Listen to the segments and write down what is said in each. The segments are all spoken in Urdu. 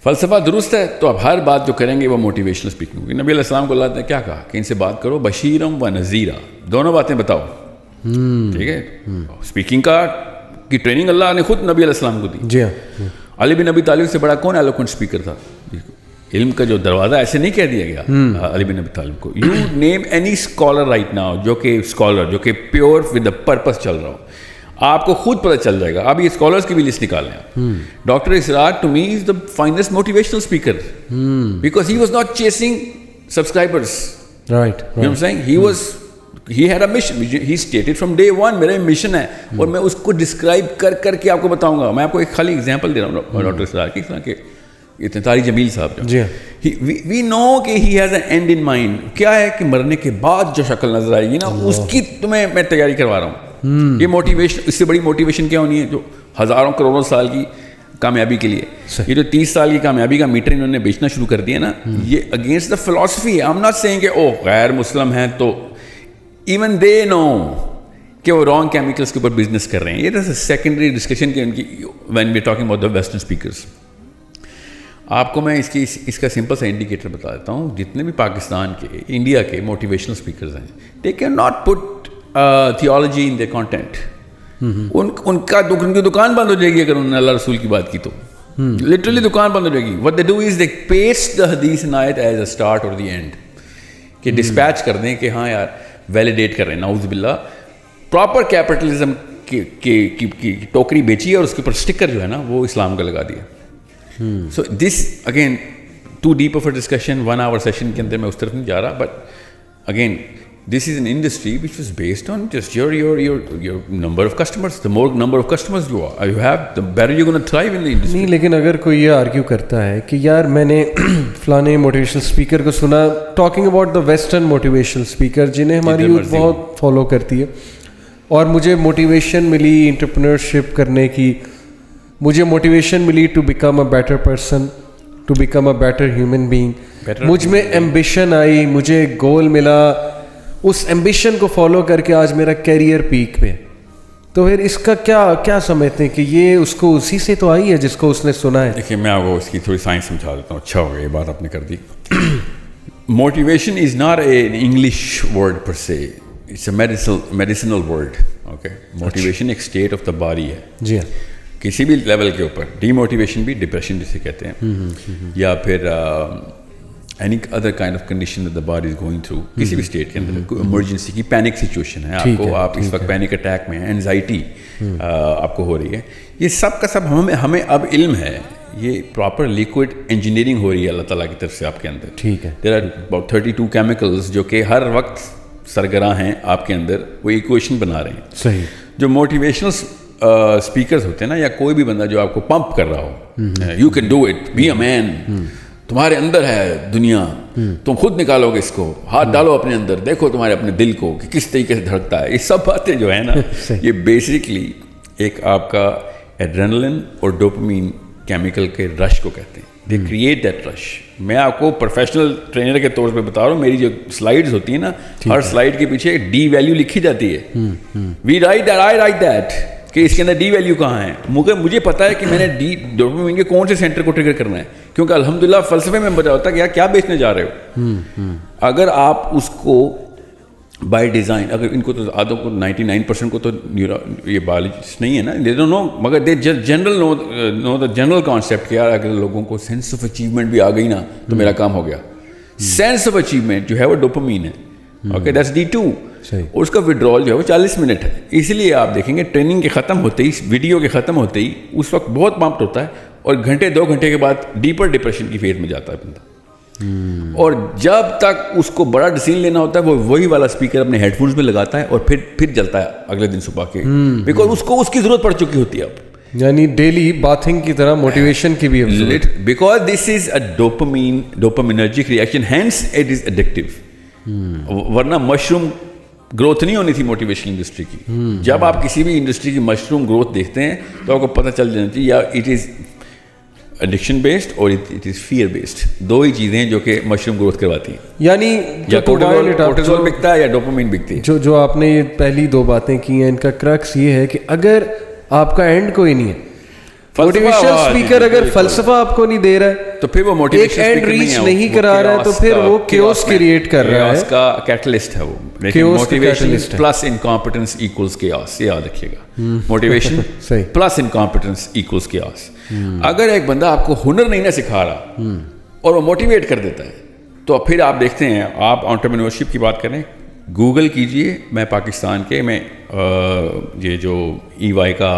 فلسفہ درست ہے تو اب ہر بات جو کریں گے وہ موٹیویشنل اسپیکنگ ہوگی. نبی علیہ السلام کو اللہ نے کیا کہا کہ ان سے بات کرو بشیرم و نذیرا, دونوں باتیں بتاؤ. ٹھیک ہے, اسپیکنگ کی ٹریننگ اللہ نے خود نبی علیہ السلام کو دی. جی ہاں. علی بن ابی طالب سے بڑا کون ایلوکوینٹ اسپیکر تھا؟ علم کا جو دروازہ ایسے نہیں کہہ دیا گیا علی بن ابی طالب کو. You name any scholar right now جو کہ پیور ود دا پرپز چل رہا ہو, آپ کو خود پتہ چل جائے گا. آپ یہ اسکالرس کی بھی لسٹ نکال لیں. Doctor Israr to me is the finest motivational speaker because he was not chasing subscribers. Right. You know what I'm saying? He had a mission. He stated from day one میرا مشن ہے اور میں اس کو ڈسکرائب کر کے آپ کو بتاؤں گا. میں آپ کو ایک خالی اگزامپل دے رہا ہوں ڈاکٹر اسرار کی, کہ اتنے طارق جمیل صاحب جو وی نو کہ he has an and in mind. کیا ہے کہ مرنے کے بعد جو شکل نظر آئے گی نا, اس کی تمہیں میں تیاری کروا رہا ہوں. یہ موٹیویشن, اس سے بڑی موٹیویشن کیا ہونی ہے جو ہزاروں کروڑوں سال کی کامیابی کے لیے. یہ جو 30 سال کی کامیابی کا میٹر انہوں نے بیچنا شروع کر دیا نا, یہ اگینسٹ دا فلاسفی ہے. آئی ایم ناٹ سیئنگ کہ او غیر مسلم ہیں تو ایون دے نو کہ وہ رانگ کیمیکلس کے اوپر بزنس کر رہے ہیں. یہ سیکنڈری ڈسکشن کی ان کی when we talking about the western speakers. آپ کو میں اس کا سمپل سا انڈیکیٹر بتا دیتا ہوں. جتنے بھی پاکستان کے, انڈیا کے موٹیویشنل اسپیکرز ہیں, they can not put theology in their content. ان کی دکان بند ہو جائے گی اگر انہوں نے اللہ رسول کی بات کی تو. لٹرلی دکان بند ہو جائے گی. What they do is they paste the hadith in آیت ایز اے اسٹارٹ اور دی اینڈ, کہ ڈسپیچ کر دیں کہ ہاں یار ویلیڈیٹ کر رہے ہیں. نعوذ باللہ پراپر کیپٹلزم کی ٹوکری بیچی ہے اور اس کے اوپر اسٹکر جو ہے نا وہ اسلام کا لگا دیا. So this again too deep of a discussion, 1 hour session کے اندر میں اس طرف نہیں جا رہا. But again this is an industry which was based on just your number of customers. The more number of customers you have, the better you're going to thrive in the industry. نہیں, لیکن اگر کوئی یہ آرگیو کرتا ہے کہ یار میں نے فلانے موٹیویشنل اسپیکر کو سنا talking about the western motivational speaker جنہیں ہماری یوتھ بہت فالو کرتی ہے, اور مجھے موٹیویشن ملی انٹرپرینورشپ کرنے کی, مجھے موٹیویشن ملی to become a better person, to become a better human being, مجھ میں ایمبیشن آئی, مجھے گول ملا, اس ایمبیشن کو فالو کر کے آج میرا کیریئر پیک پہ. تو پھر اس کا کیا سمجھتے ہیں کہ یہ اس کو اسی سے تو آئی ہے جس کو اس نے سنا ہے؟ دیکھیے میں آپ کو اس کی تھوڑی سائنس سمجھا دیتا ہوں. اچھا ہو گیا یہ بات آپ نے کر دی. Motivation is not a English word per se, it's a medicinal word. Okay, motivation ایک اسٹیٹ آف دا باڈی ہے. جی ہاں, کسی بھی لیول کے اوپر. ڈی موٹیویشن بھی ڈپریشن جسے کہتے ہیں, یا پھر any other kind of condition that the body is going through, کسی بھی اسٹیٹ کے اندر کوئی ایمرجنسی کی پینک سچویشن ہے آپ کو, آپ اس وقت پینک اٹیک میں ہیں, اینزائٹی آپ کو ہو رہی ہے, یہ سب کا سب ہمیں اب علم ہے. یہ پراپر لیکوڈ انجینئرنگ ہو رہی ہے اللہ تعالیٰ کی طرف سے آپ کے اندر. ٹھیک ہے, دیر آر اباؤٹ 32 کیمیکلز جو کہ ہر وقت سرگراں ہیں آپ کے اندر, وہ ایکویشن بنا رہے ہیں. صحیح. جو موٹیویشنل اسپیکرز ہوتے ہیں نا, یا کوئی بھی بندہ جو آپ کو پمپ کر رہا ہو, you can do it, be a man, تمہارے اندر ہے دنیا, تم خود نکالو گے اس کو, ہاتھ ڈالو اپنے اندر, دیکھو تمہارے اپنے دل کو کہ کس طریقے سے دھڑکتا ہے. یہ سب باتیں جو ہے نا یہ بیسکلی ایک آپ کا ایڈرینلن اور ڈوپامین کیمیکل کے رش کو کہتے ہیں. دے کریٹ دیٹ رش. میں آپ کو پروفیشنل ٹرینر کے طور پہ بتا رہا ہوں, میری جو سلائیڈز ہوتی ہیں نا, ہر سلائیڈ کے پیچھے ڈی ویلیو لکھی جاتی ہے. We write that, I write that, کہ اس کے اندر ڈی ویلیو کہاں ہے. مجھے پتا ہے کہ میں نے ڈوپامین کے کون سے سینٹر کو ٹریگر کرنا ہے, کیونکہ الحمدللہ فلسفے میں پتا ہوتا ہے کہ یار کیا بیچنے جا رہے ہو. اگر آپ اس کو بائی ڈیزائن, اگر ان کو تو آدھوں کو 99% کو تو یہ بایولوجسٹ نہیں ہے نا, دے ڈونٹ نو, مگر they general know the general concept کہ یار اگر لوگوں کو سینس آف اچیومنٹ بھی آ گئی نا تو میرا کام ہو گیا. سینس آف اچیومنٹ جو ہے وہ ڈوپامین ہے. Okay, that's D2. اور اس کا وڈرول جو ہے وہ 40 منٹ ہے. اس لیے آپ دیکھیں گے ٹریننگ کے ختم ہوتے ہی, ویڈیو کے ختم ہوتے ہی اس وقت بہت پمپڈ ہوتا ہے, اور گھنٹے 2 گھنٹے کے بعد ڈیپر ڈپریشن کی فیز میں جاتا ہے بندہ. اور جب تک اس کو بڑا ڈیسیژن لینا ہوتا ہے وہ وہی والا اسپیکر اپنے ہیڈ فونز میں لگاتا ہے, اور پھر جلتا ہے اگلے دن صبح کے, بیکاز اس کو اس کی ضرورت پڑ چکی ہوتی ہے اب. یعنی ڈیلی باتھنگ کی طرح موٹیویشن کی بھی, because this is a ڈوپامینرجک reaction, hence it is addictive. ورنہ مشروم گروتھ نہیں ہونی تھی موٹیویشن انڈسٹری کی. جب آپ کسی بھی انڈسٹری کی مشروم گروتھ دیکھتے ہیں تو آپ کو پتہ چل جانا چاہیے یا اٹ از ایڈکشن بیسڈ اور اٹ از فیئر بیسڈ. دو ہی چیزیں جو کہ مشروم گروتھ کرواتی ہیں, یعنی یا کورٹیزول بکتا ہے یا ڈوپامین بکتی ہے. جو آپ نے یہ پہلی 2 باتیں کی ہیں, ان کا کرکس یہ ہے کہ اگر آپ کا اینڈ کوئی نہیں ہے, موٹیویشن اسپیکر اگر فلسفہ آپ کو نہیں دے رہا ہے تو پھر وہ موٹیویشن ایک ریچ نہیں کرا رہا ہے تو پھر وہ کیوس کریٹ کر رہا ہے. اس کا کیٹلسٹ ہے وہ. لیکن motivation plus incompetence equals chaos, یہ یاد رکھیے گا. Motivation plus incompetence equals chaos. اگر ایک بندہ آپ کو ہنر نہیں نہ سکھا رہا اور وہ موٹیویٹ کر دیتا ہے, تو پھر آپ دیکھتے ہیں, آپ انٹرپرینورشپ کی بات کریں, گوگل کیجئے. میں پاکستان کے میں یہ جو EY کا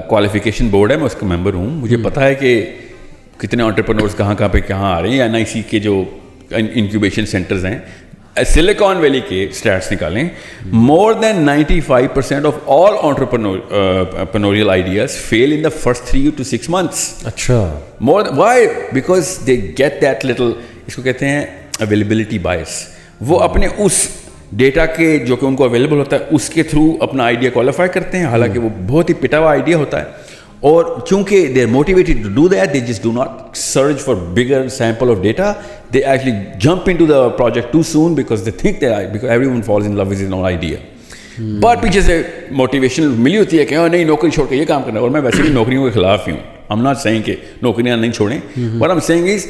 کوالیفیکیشن بورڈ ہے, میں اس کا ممبر ہوں. مجھے پتہ ہے کہ کتنے انٹرپرینورز کہاں پہ کہاں آ رہے ہیں. یا NIC کے جو انکیوبیشن سینٹرز ہیں, سلیکان ویلی کے اسٹیٹس نکالیں, مور دین 95% of all entrepreneurial ideas fail in the first 3 to 6 months. اچھا, why? Because they get that little, اس کو کہتے ہیں availability bias. وہ اپنے اس ڈیٹا کے جو کہ ان کو اویلیبل ہوتا ہے اس کے تھرو اپنا آئیڈیا کوالیفائی کرتے ہیں, حالانکہ وہ بہت ہی پٹا ہوا آئیڈیا ہوتا ہے. اور چونکہ they are motivated to do that, they just do not search for bigger sample of data. They actually jump into the project too soon because they think because everyone falls in love with his own idea. But پیچھے سے موٹیویشن ملی ہوتی ہے کہ نہیں نوکری چھوڑ کے یہ کام کرنا. اور میں ویسے بھی نوکریوں کے خلاف ہی ہوں. I'm not saying کہ نوکریاں نہیں چھوڑیں. What I'm saying is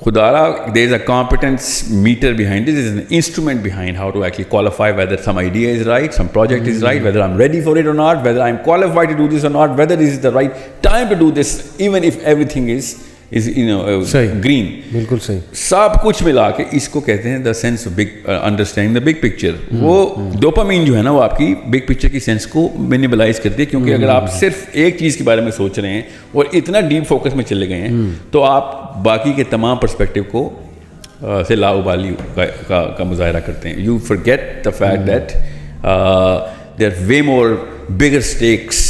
خدارا there is a competence meter behind this. There is an instrument behind how to actually qualify whether some idea is right, some project is right, whether I'm ready for it or not, whether I'm qualified to do this or not, whether this is the right time to do this, even if everything is green. بالکل صحیح. سب کچھ ملا کے اس کو کہتے ہیں the sense of big understanding the big picture. وہ ڈوپامین جو ہے نا وہ آپ کی بگ پکچر کی سینس کو مینیملائز کرتی ہے. کیونکہ اگر آپ صرف ایک چیز کے بارے میں سوچ رہے ہیں اور اتنا ڈیپ فوکس میں چلے گئے ہیں تو آپ باقی کے تمام پرسپیکٹیو کو سے لاابالی کا مظاہرہ کرتے ہیں. You forget the fact that there are way more bigger stakes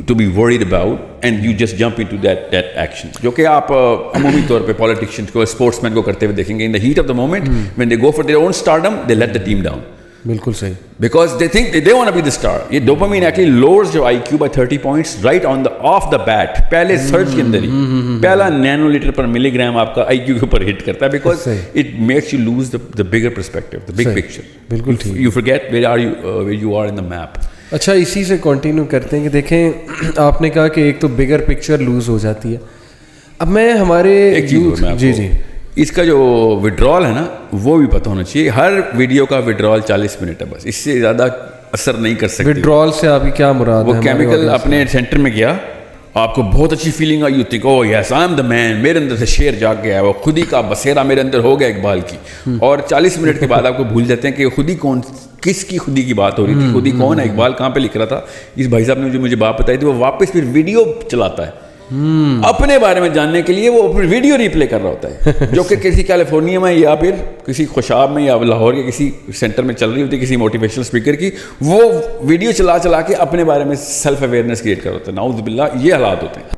to be worried about, and you just jump into that action. جو کہ آپ عمومی طور پہ پالیٹیشین کو, اسپورٹس مین کو کرتے ہوئے دیکھیں گے. in the heat of the moment when they go for their own stardom they let the team down. بالکل صحیح. because they think they want to be the star. یہ dopamine actually lowers your IQ by 30 points right on the off the bat. پہلے سرچ کے اندر ہی پہلا نینو لیٹر پر ملی گرام آپ کا IQ کے اوپر ہٹ کرتا ہے because it makes you lose the bigger perspective, the big picture. بالکل ٹھیک. you forget where you are in the map. اچھا, اسی سے کنٹینیو کرتے ہیں کہ دیکھیں آپ نے کہا کہ ایک تو بگر پکچر لوز ہو جاتی ہے. اب میں ہمارے جی اس کا جو وڈرال ہے نا وہ بھی پتہ ہونا چاہیے. ہر ویڈیو کا وڈرال 40 منٹ ہے بس, اس سے زیادہ اثر نہیں کر سکتے. وڈرال سے آپ کی کیا مراد ہے؟ وہ کیمیکل اپنے سینٹر میں گیا, آپ کو بہت اچھی فیلنگ آئی, you think oh yes I am the man, میرے اندر سے شیر جاگ گیا ہے, وہ خود ہی کا بسیرا میرے اندر ہو گیا اقبال کی. اور 40 منٹ کے بعد آپ کو بھول جاتے ہیں کہ خود ہی کون, کس کی خودی کی بات ہو رہی تھی, خودی کون ہے, اقبال کہاں پہ لکھ رہا تھا. اس بھائی صاحب نے جو مجھے بات بتائی تھی وہ واپس پھر ویڈیو چلاتا ہے اپنے بارے میں جاننے کے لیے. وہ پھر ویڈیو ریپلے کر رہا ہوتا ہے جو کہ کسی کیلیفورنیا میں یا پھر کسی خوشاب میں یا لاہور کے کسی سینٹر میں چل رہی ہوتی ہے کسی موٹیویشنل اسپیکر کی. وہ ویڈیو چلا کے اپنے بارے میں سیلف اویئرنیس کریٹ کر ہوتا ہے. نعوذ باللہ, یہ حالات ہوتے ہیں.